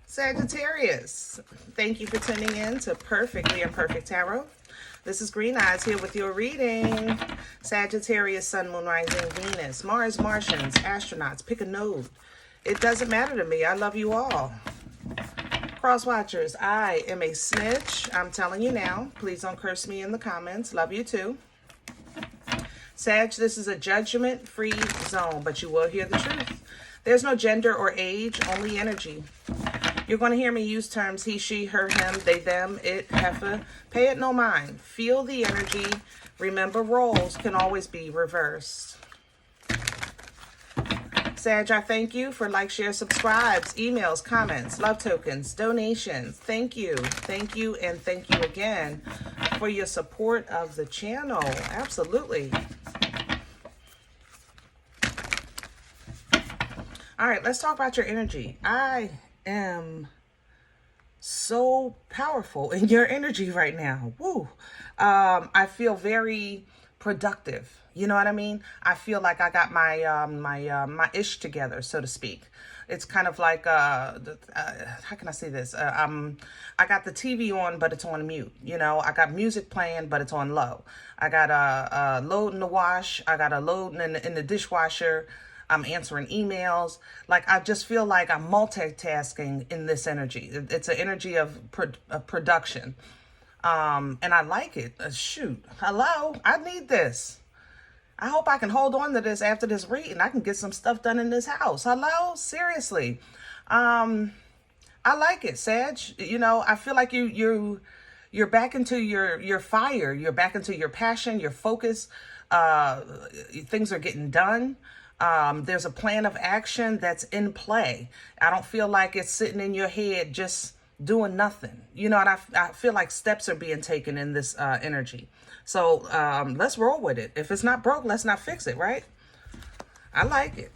Sagittarius, thank you for tuning in to Perfectly Imperfect Tarot. This is Green Eyes here with your reading. Sagittarius, Sun, Moon, Rising, Venus, Mars, Martians, astronauts, pick a node. It doesn't matter to me. I love you all. Cross watchers, I am a snitch. I'm telling you now. Please don't curse me in the comments. Love you too. Sag, this is a judgment-free zone, but you will hear the truth. There's no gender or age, only energy. You're going to hear me use terms he, she, her, him, they, them, it, heifer. Pay it no mind. Feel the energy. Remember, roles can always be reversed. Sag, I thank you for like, share, subscribes, emails, comments, love tokens, donations. Thank you. Thank you, and thank you again for your support of the channel. Absolutely. All right, let's talk about your energy. I am so powerful in your energy right now. Woo. I feel very productive. You know what I mean? I feel like I got my my ish together, so to speak. It's kind of like how can I say this? I got the TV on, but it's on mute. You know, I got music playing, but it's on low. I got a load in the wash. I got a load in the dishwasher. I'm answering emails. Like, I just feel like I'm multitasking in this energy. It's an energy of production. And I like it. Shoot. Hello. I need this. I hope I can hold on to this after this reading. I can get some stuff done in this house. Hello? Seriously. I like it, Sag. You know, I feel like you're back into your fire. You're back into your passion, your focus. Things are getting done. There's a plan of action that's in play. I don't feel like it's sitting in your head just doing nothing. You know, and I feel like steps are being taken in this energy. So let's roll with it. If it's not broke, let's not fix it, right? I like it.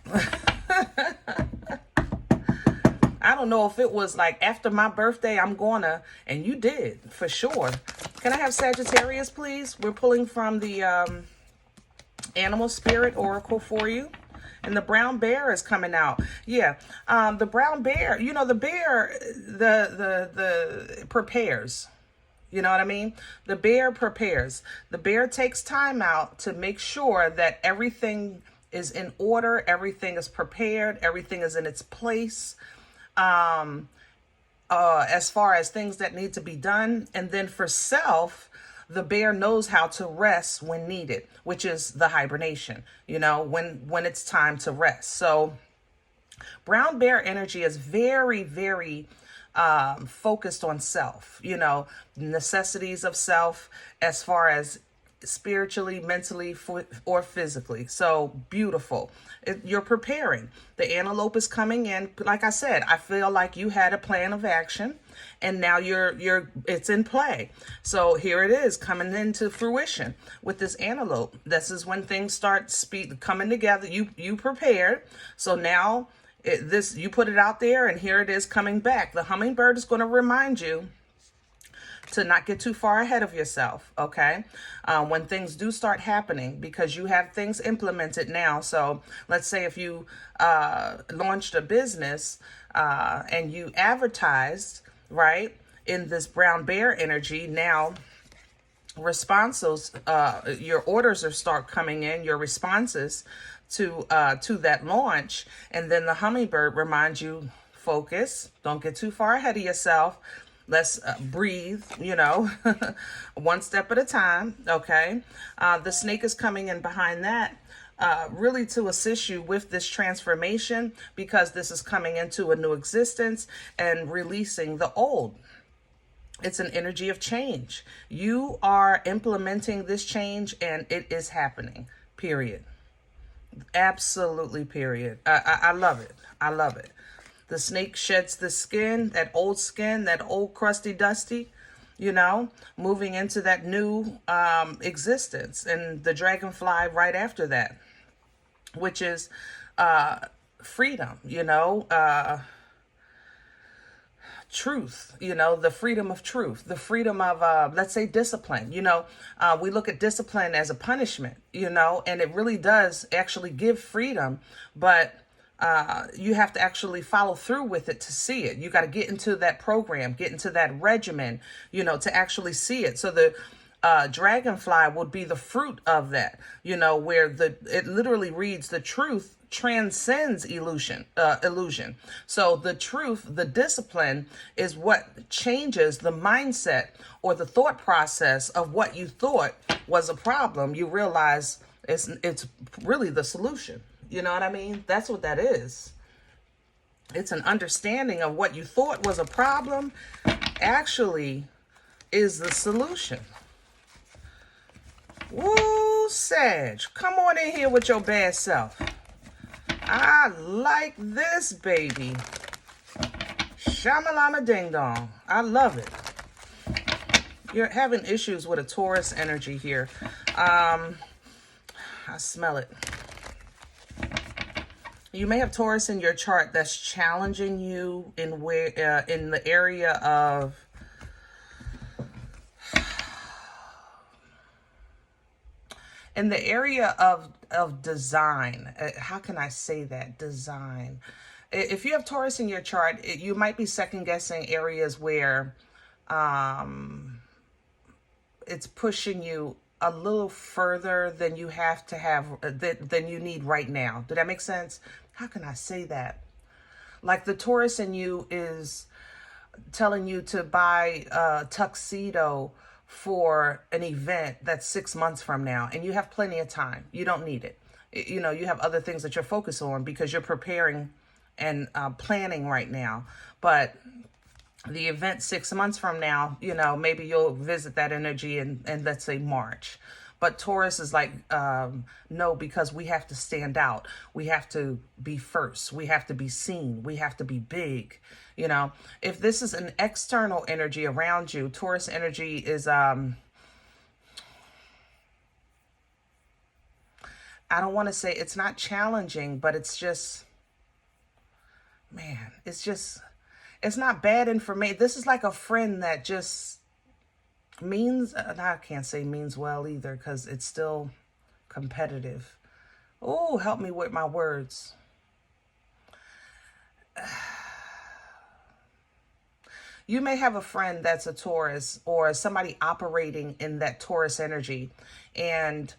I don't know if it was like after my birthday, I'm gonna, and you did, for sure. Can I have Sagittarius, please? We're pulling from the Animal Spirit Oracle for you. And the brown bear is coming out. Yeah, the brown bear, you know, the bear, the prepares. You know what I mean? The bear prepares. The bear takes time out to make sure that everything is in order, everything is prepared, everything is in its place. As far as things that need to be done. And then for self, the bear knows how to rest when needed, which is the hibernation, you know, when it's time to rest. So brown bear energy is very, very focused on self, you know, necessities of self as far as spiritually, mentally, or physically. So beautiful. You're preparing. The antelope is coming in. Like I said, I feel like you had a plan of action and now it's in play. So here it is coming into fruition with this antelope. This is when things start coming together. You prepared. So now you put it out there and here it is coming back. The hummingbird is going to remind you to not get too far ahead of yourself, okay? When things do start happening, because you have things implemented now. So let's say if you launched a business and you advertised, right, in this brown bear energy, now responses, your orders are start coming in, your responses to that launch, and then the hummingbird reminds you, focus, don't get too far ahead of yourself. Let's breathe, you know, one step at a time, okay? The snake is coming in behind that, really to assist you with this transformation, because this is coming into a new existence and releasing the old. It's an energy of change. You are implementing this change and it is happening, period. Absolutely, period. I love it. I love it. The snake sheds the skin, that old crusty dusty, you know, moving into that new existence. And the dragonfly right after that, which is freedom, you know, truth, you know, the freedom of truth, the freedom of, let's say, discipline. You know, we look at discipline as a punishment, you know, and it really does actually give freedom. But You have to actually follow through with it to see it. You got to get into that program, get into that regimen, to actually see it. So the dragonfly would be the fruit of that, where it literally reads the truth transcends illusion. So the truth, the discipline is what changes the mindset or the thought process of what you thought was a problem. You realize it's really the solution. You know what I mean? That's what that is. It's an understanding of what you thought was a problem actually is the solution. Woo, Sag, come on in here with your bad self. I like this, baby. Shamalama ding dong. I love it. You're having issues with a Taurus energy here. I smell it. You may have Taurus in your chart that's challenging you in the area of design. How can I say that? Design. If you have Taurus in your chart, you might be second guessing areas where it's pushing you a little further than you have to have, than you need right now. Did that make sense? How can I say that? Like the Taurus in you is telling you to buy a tuxedo for an event that's 6 months from now, and you have plenty of time. You don't need it. You have other things that you're focused on because you're preparing and planning right now. But the event 6 months from now, maybe you'll visit that energy in let's say March. But Taurus is like, no, because we have to stand out. We have to be first. We have to be seen. We have to be big. If this is an external energy around you, Taurus energy is, I don't want to say it's not challenging, but it's just, man, it's not bad information. This is like a friend that just means, I can't say means well either because it's still competitive. Oh, help me with my words. You may have a friend that's a Taurus or somebody operating in that Taurus energy, and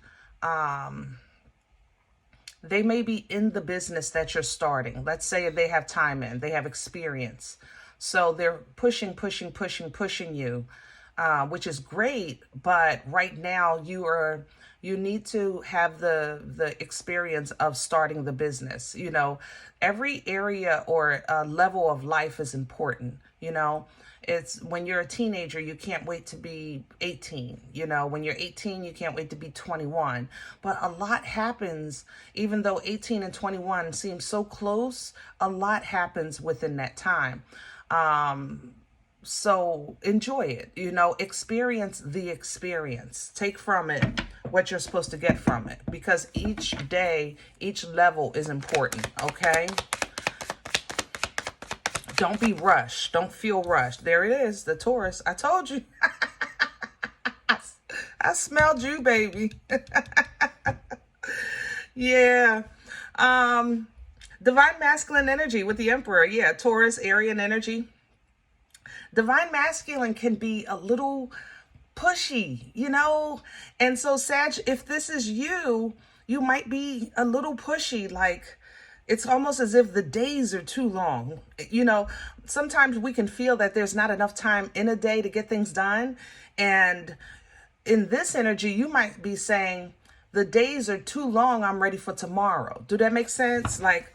they may be in the business that you're starting. Let's say they have time in, they have experience. So they're pushing you, which is great. But right now you need to have the experience of starting the business. Every area or level of life is important. It's when you're a teenager, you can't wait to be 18. When you're 18, you can't wait to be 21. But a lot happens, even though 18 and 21 seem so close, a lot happens within that time. So enjoy it, experience the experience. Take from it what you're supposed to get from it, because each day, each level is important, okay? Don't be rushed. Don't feel rushed. There it is, the Taurus. I told you. I smelled you, baby. Yeah. Divine masculine energy with the Emperor. Yeah, Taurus, Aryan energy. Divine masculine can be a little pushy, And so, Sag, if this is you, you might be a little pushy, like it's almost as if the days are too long. Sometimes we can feel that there's not enough time in a day to get things done. And in this energy, you might be saying, the days are too long, I'm ready for tomorrow. Do that make sense? Like,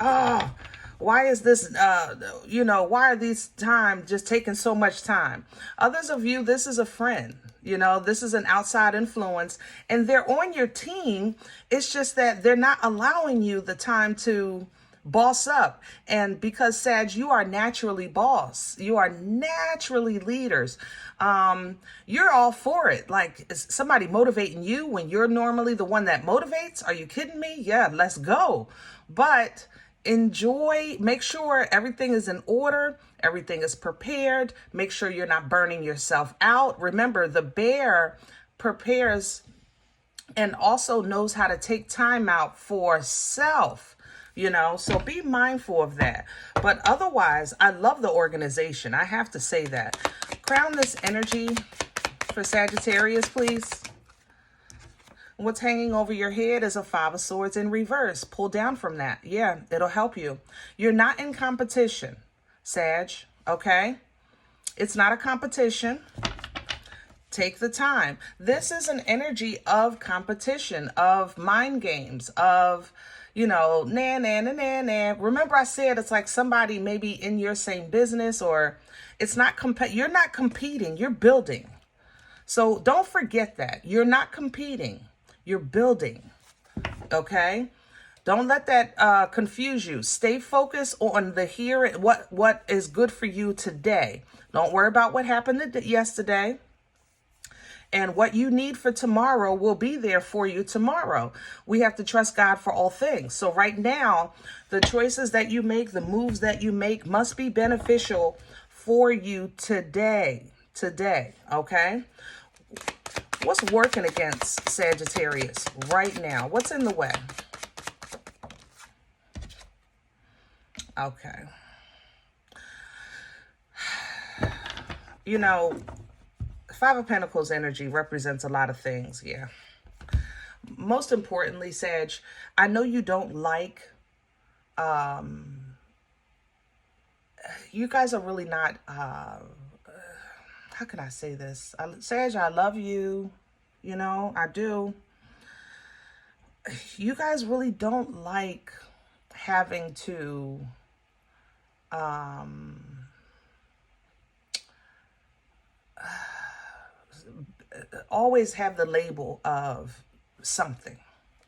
why is this, why are these times just taking so much time? Others of you, this is a friend. This is an outside influence, and they're on your team. It's just that they're not allowing you the time to boss up. And because, Sag, you are naturally boss. You are naturally leaders. You're all for it. Like, is somebody motivating you when you're normally the one that motivates? Are you kidding me? Yeah, let's go. But enjoy, make sure everything is in order, everything is prepared, make sure you're not burning yourself out. Remember, the bear prepares and also knows how to take time out for self. you know, so be mindful of that. But otherwise, I love the organization. I have to say that. Crown this energy for Sagittarius, please. What's hanging over your head is a Five of Swords in reverse. Pull down from that. Yeah, it'll help you. You're not in competition, Sag, okay? It's not a competition. Take the time. This is an energy of competition, of mind games, of, you know, nah, nah, nah, nah, nah. Remember I said it's like somebody maybe in your same business, or it's not, you're not competing, you're building. So don't forget that. You're not competing, you're building, okay? Don't let that confuse you. Stay focused on the here, what is good for you today. Don't worry about what happened yesterday. And what you need for tomorrow will be there for you tomorrow. We have to trust God for all things. So right now, the choices that you make, the moves that you make must be beneficial for you today. Today, okay? What's working against Sagittarius right now? What's in the way? Okay. You know, Five of Pentacles energy represents a lot of things, yeah. Most importantly, Sag, I know you don't like, you guys are really not, how can I say this? Sag, I love you, you know, I do. You guys really don't like having to, always have the label of something,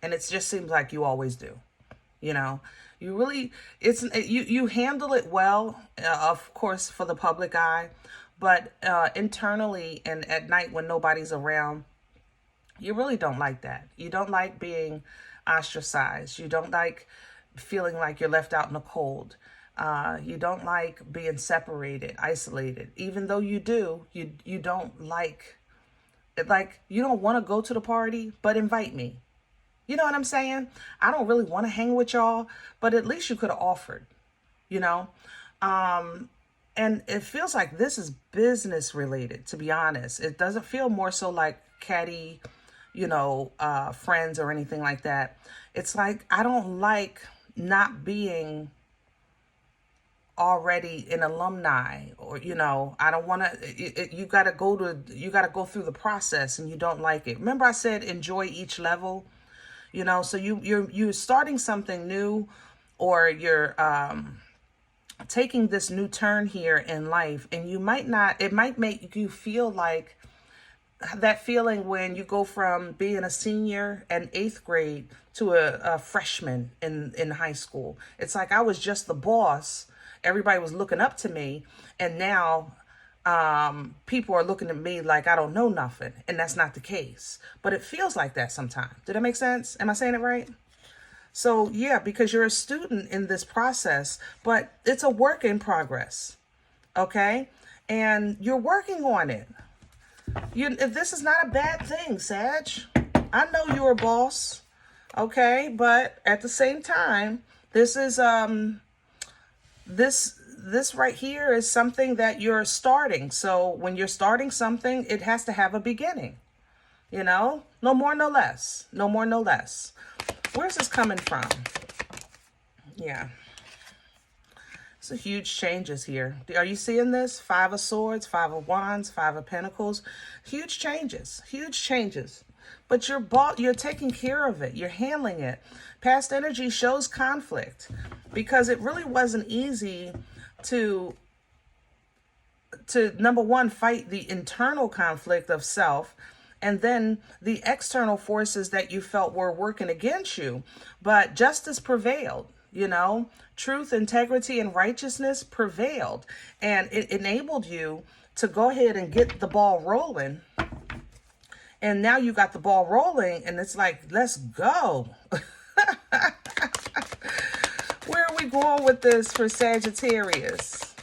and it just seems like you always do, you know. You really, you handle it well, of course, for the public eye, but internally and at night when nobody's around, you really don't like that. You don't like being ostracized. You don't like feeling like you're left out in the cold. You don't like being separated, isolated. Even though you do, you don't like you don't want to go to the party, but invite me. You know what I'm saying? I don't really want to hang with y'all, but at least you could have offered, you know? And it feels like this is business related, to be honest. It doesn't feel more so like catty, you know, friends or anything like that. It's like, I don't like not being already an alumni, or, you know, I don't want to, you got to go through the process, and you don't like it. Remember I said enjoy each level, you know, so you're starting something new, or you're taking this new turn here in life, and you might not, it might make you feel like that feeling when you go from being a senior in 8th grade to a freshman in high school. It's like I was just the boss. Everybody was looking up to me, and now people are looking at me like I don't know nothing, and that's not the case. But it feels like that sometimes. Did that make sense? Am I saying it right? So yeah, because you're a student in this process, but it's a work in progress, okay? And you're working on it. This is not a bad thing, Sag. I know you're a boss, okay? But at the same time, this is this right here is something that you're starting. So when you're starting something, it has to have a beginning, you know? No more, no less. No more, no less. Where's this coming from? Yeah. Some huge changes here. Are you seeing this? Five of Swords, Five of Wands, Five of Pentacles. Huge changes. Huge changes. But you're taking care of it. You're handling it. Past energy shows conflict, because it really wasn't easy to number one, fight the internal conflict of self, and then the external forces that you felt were working against you. But justice prevailed, you know, truth, integrity, and righteousness prevailed. And it enabled you to go ahead and get the ball rolling. And now you got the ball rolling, and it's like, let's go. Where are we going with this for Sagittarius?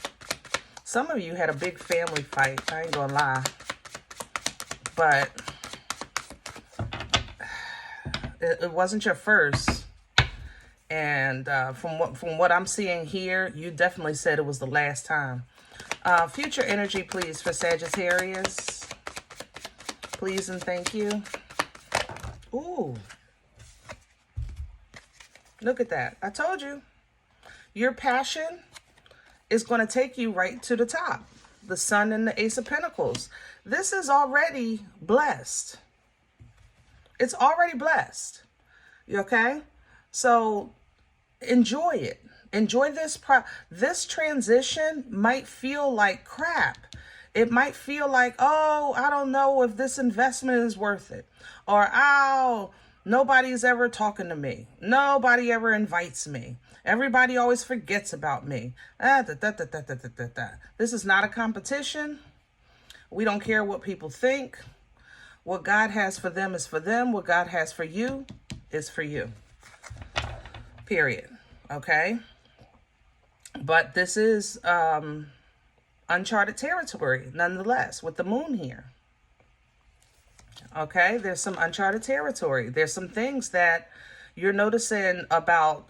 Some of you had a big family fight. I ain't gonna lie. But it wasn't your first. And from what I'm seeing here, you definitely said it was the last time. Future energy, please, for Sagittarius. Please and thank you. Ooh. Look at that. I told you. Your passion is going to take you right to the top. The Sun and the Ace of Pentacles. This is already blessed. It's already blessed. Okay? So enjoy it. Enjoy this. This transition might feel like crap. It might feel like, oh, I don't know if this investment is worth it. Or, oh, nobody's ever talking to me. Nobody ever invites me. Everybody always forgets about me. This is not a competition. We don't care what people think. What God has for them is for them. What God has for you is for you. Period. Okay? But this is uncharted territory, nonetheless, with the moon here. Okay? There's some uncharted territory. There's some things that you're noticing about,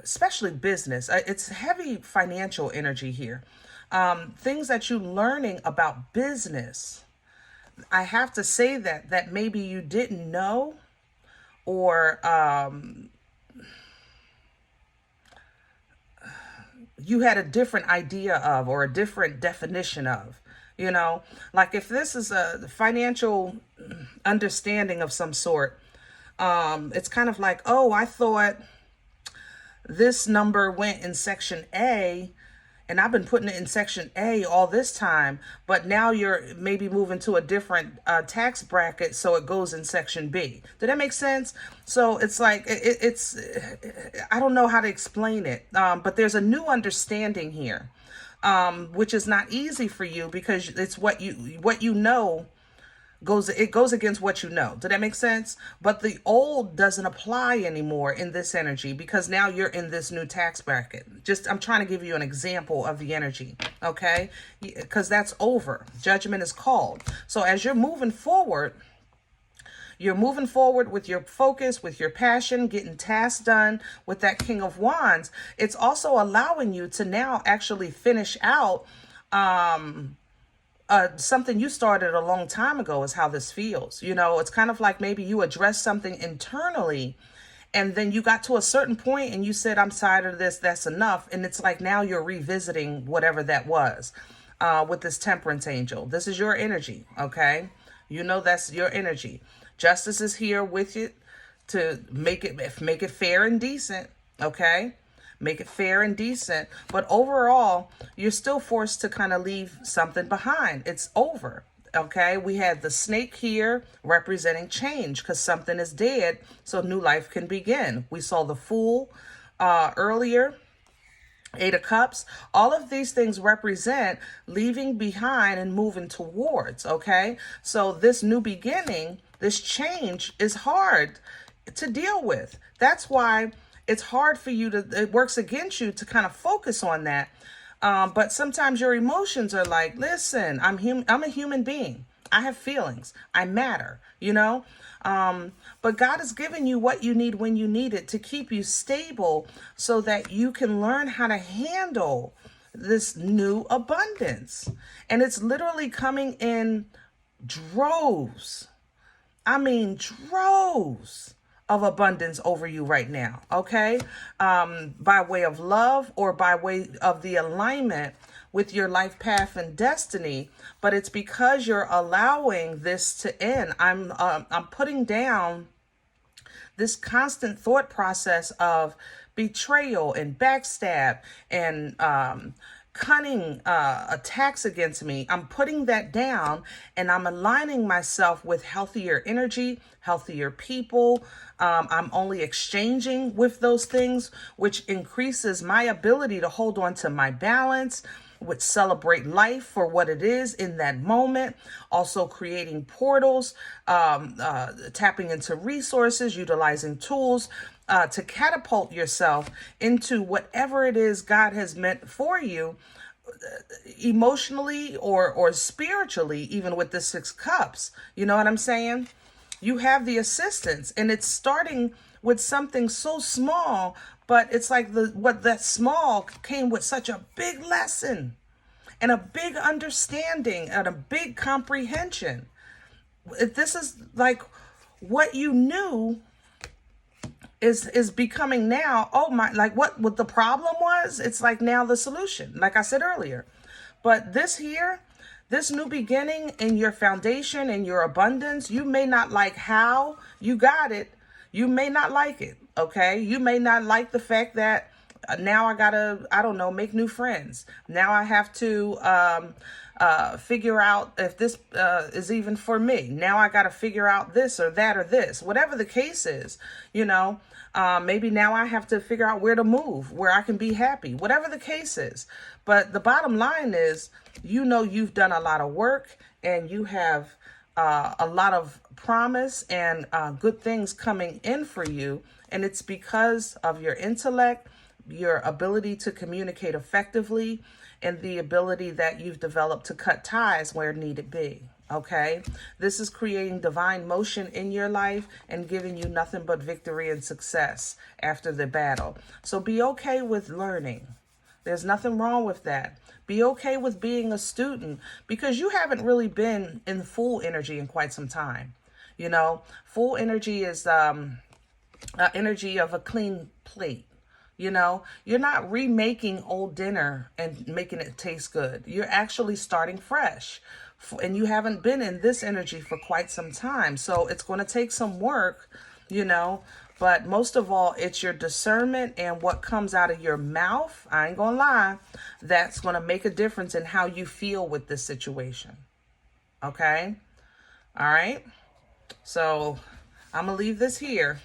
especially business. It's heavy financial energy here. Things that you're learning about business. I have to say that maybe you didn't know, or you had a different idea of, or a different definition of, you know, like if this is a financial understanding of some sort, it's kind of like, oh, I thought this number went in section A, and I've been putting it in section A all this time, but now you're maybe moving to a different tax bracket, so it goes in section B. Did that make sense? So it's like, it's I don't know how to explain it, but there's a new understanding here, which is not easy for you because it's what you know goes against what you know. Did that make sense? But the old doesn't apply anymore in this energy because now you're in this new tax bracket. I'm trying to give you an example of the energy, okay? Because that's over. Judgment is called. So as you're moving forward with your focus, with your passion, getting tasks done with that King of Wands. It's also allowing you to now actually finish out something you started a long time ago, is how this feels. You know, it's kind of like maybe you addressed something internally and then you got to a certain point and you said, I'm tired of this, that's enough. And it's like now you're revisiting whatever that was with this Temperance angel. This is your energy, okay? You know that's your energy. Justice is here with you to make it fair and decent, okay? Make it fair and decent. But overall, you're still forced to kind of leave something behind. It's over. Okay, we had the snake here representing change because something is dead, so new life can begin. We saw the Fool earlier, Eight of Cups. All of these things represent leaving behind and moving towards. Okay, so this new beginning, this change is hard to deal with. That's why it's hard for you it works against you to kind of focus on that. But sometimes your emotions are like, listen, I'm a human being. I have feelings. I matter, you know? But God has given you what you need when you need it to keep you stable so that you can learn how to handle this new abundance. And it's literally coming in droves. I mean, droves of abundance over you right now, okay? By way of love or by way of the alignment with your life path and destiny, but it's because you're allowing this to end. I'm putting down this constant thought process of betrayal and backstab and cunning attacks against me. I'm putting that down and I'm aligning myself with healthier energy, healthier people. I'm only exchanging with those things, which increases my ability to hold on to my balance, which celebrate life for what it is in that moment. Also creating portals, tapping into resources, utilizing tools to catapult yourself into whatever it is God has meant for you, emotionally or spiritually, even with the Six Cups. You know what I'm saying? You have the assistance, and it's starting with something so small, but it's like what that small came with such a big lesson and a big understanding and a big comprehension. This is like what you knew is becoming now, oh my, like what the problem was, it's like now the solution, like I said earlier. But this here, this new beginning in your foundation and your abundance, you may not like how you got it. You may not like it, okay? You may not like the fact that now I gotta, I don't know, make new friends. Now I have to figure out if this is even for me. Now I gotta figure out this or that or this. Whatever the case is, you know, maybe now I have to figure out where to move, where I can be happy. Whatever the case is. But the bottom line is, you know, you've done a lot of work and you have a lot of promise and good things coming in for you. And it's because of your intellect, your ability to communicate effectively, and the ability that you've developed to cut ties where needed be. Okay, this is creating divine motion in your life and giving you nothing but victory and success after the battle. So be okay with learning. There's nothing wrong with that. Be okay with being a student, because you haven't really been in full energy in quite some time. You know, full energy is energy of a clean plate. You know, you're not remaking old dinner and making it taste good. You're actually starting fresh. And you haven't been in this energy for quite some time. So it's going to take some work, you know. But most of all, it's your discernment and what comes out of your mouth. I ain't gonna lie. That's going to make a difference in how you feel with this situation. Okay? All right? So I'm going to leave this here.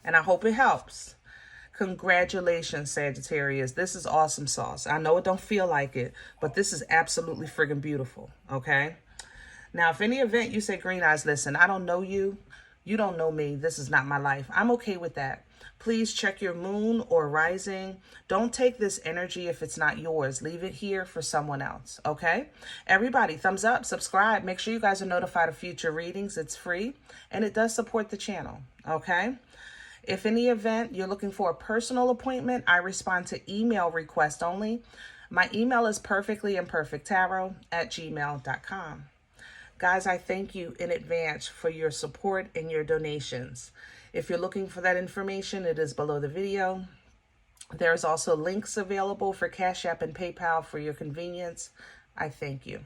And I hope it helps. Congratulations, Sagittarius. This is awesome sauce. I know it don't feel like it, but this is absolutely friggin' beautiful. Okay? Now, if any event you say, Green Eyes, listen, I don't know you. You don't know me. This is not my life. I'm okay with that. Please check your moon or rising. Don't take this energy if it's not yours. Leave it here for someone else, okay? Everybody, thumbs up, subscribe. Make sure you guys are notified of future readings. It's free, and it does support the channel, okay? If any event you're looking for a personal appointment, I respond to email request only. My email is perfectlyimperfecttarot@gmail.com. Guys, I thank you in advance for your support and your donations. If you're looking for that information, it is below the video. There's also links available for CashApp and PayPal for your convenience. I thank you.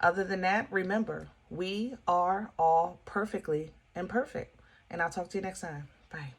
Other than that, remember, we are all perfectly imperfect. And I'll talk to you next time. Bye.